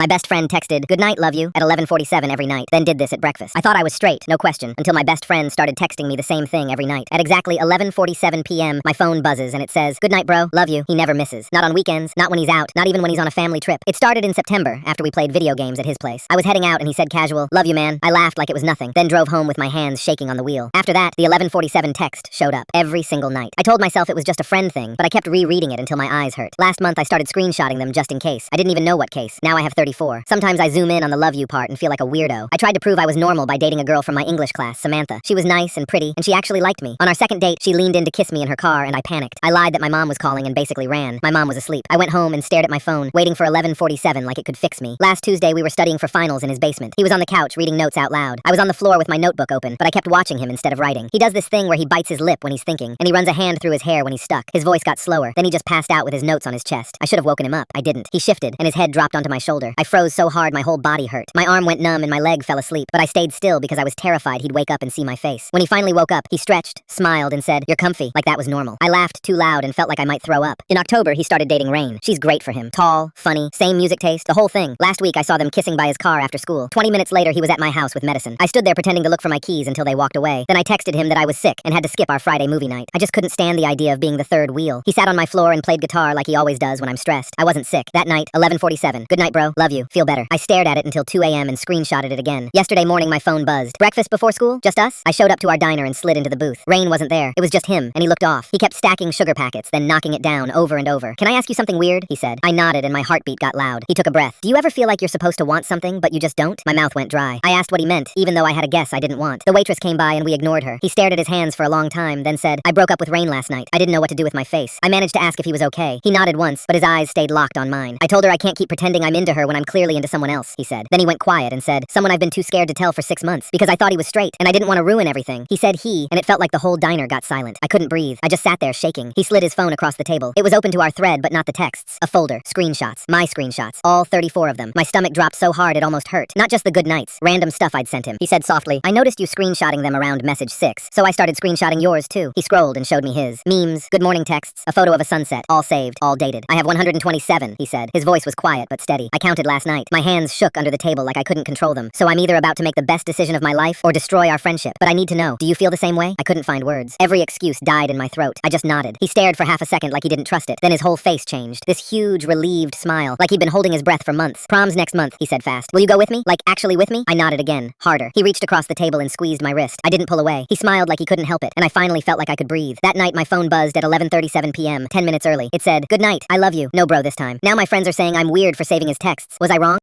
My best friend texted, "Good night, love you," at 11:47 every night, then did this at breakfast. I thought I was straight, no question, until my best friend started texting me the same thing every night. At exactly 11:47 p.m., my phone buzzes and it says, "Good night, bro, love you." He never misses. Not on weekends, not when he's out, not even when he's on a family trip. It started in September, after we played video games at his place. I was heading out and he said casual, "Love you, man." I laughed like it was nothing, then drove home with my hands shaking on the wheel. After that, the 11:47 text showed up every single night. I told myself it was just a friend thing, but I kept rereading it until my eyes hurt. Last month I started screenshotting them just in case. I didn't even know what case. Now I have 34. Sometimes I zoom in on the love you part and feel like a weirdo. I tried to prove I was normal by dating a girl from my English class, Samantha. She was nice and pretty, and she actually liked me. On our second date, she leaned in to kiss me in her car, and I panicked. I lied that my mom was calling and basically ran. My mom was asleep. I went home and stared at my phone, waiting for 11:47 like it could fix me. Last Tuesday, we were studying for finals in his basement. He was on the couch reading notes out loud. I was on the floor with my notebook open, but I kept watching him instead of writing. He does this thing where he bites his lip when he's thinking, and he runs a hand through his hair when he's stuck. His voice got slower, then he just passed out with his notes on his chest. I should have woken him up. I didn't. He shifted, and his head dropped onto my shoulder. I froze so hard my whole body hurt. My arm went numb and my leg fell asleep, but I stayed still because I was terrified he'd wake up and see my face. When he finally woke up, he stretched, smiled, and said, "You're comfy," like that was normal. I laughed too loud and felt like I might throw up. In October, he started dating Rain. She's great for him. Tall, funny, same music taste, the whole thing. Last week, I saw them kissing by his car after school. 20 minutes later, he was at my house with medicine. I stood there pretending to look for my keys until they walked away. Then I texted him that I was sick and had to skip our Friday movie night. I just couldn't stand the idea of being the third wheel. He sat on my floor and played guitar like he always does when I'm stressed. I wasn't sick. That night, 11:47. "Good night, bro. Love you. Feel better." I stared at it until 2 a.m. and screenshotted it again. Yesterday morning, my phone buzzed. "Breakfast before school? Just us?" I showed up to our diner and slid into the booth. Rain wasn't there. It was just him, and he looked off. He kept stacking sugar packets, then knocking it down over and over. "Can I ask you something weird?" he said. I nodded and my heartbeat got loud. He took a breath. "Do you ever feel like you're supposed to want something, but you just don't?" My mouth went dry. I asked what he meant, even though I had a guess I didn't want. The waitress came by and we ignored her. He stared at his hands for a long time, then said, "I broke up with Rain last night. I didn't know what to do with my face." I managed to ask if he was okay. He nodded once, but his eyes stayed locked on mine. I told her I can't keep pretending I'm into her when I'm clearly into someone else, he said. Then he went quiet and said, "Someone I've been too scared to tell for 6 months, because I thought he was straight, and I didn't want to ruin everything." He said he, and it felt like the whole diner got silent. I couldn't breathe. I just sat there shaking. He slid his phone across the table. It was open to our thread, but not the texts. A folder. Screenshots. My screenshots. All 34 of them. My stomach dropped so hard it almost hurt. Not just the good nights. Random stuff I'd sent him. He said softly, "I noticed you screenshotting them around message 6, so I started screenshotting yours too." He scrolled and showed me his. Memes, good morning texts, a photo of a sunset, all saved, all dated. "I have 127, he said. His voice was quiet but steady. I counted last night. My hands shook under the table like I couldn't control them. So I'm either about to make the best decision of my life or destroy our friendship. But I need to know, do you feel the same way? I couldn't find words. Every excuse died in my throat. I just nodded. He stared for half a second like he didn't trust it. Then his whole face changed. This huge, relieved smile, like he'd been holding his breath for months. "Prom's next month," he said fast. "Will you go with me? Like, actually with me?" I nodded again, harder. He reached across the table and squeezed my wrist. I didn't pull away. He smiled like he couldn't help it, and I finally felt like I could breathe. That night, my phone buzzed at 11:37 p.m., 10 minutes early. It said, "Good night. I love you." No bro this time. Now my friends are saying I'm weird for saving his texts. Was I wrong?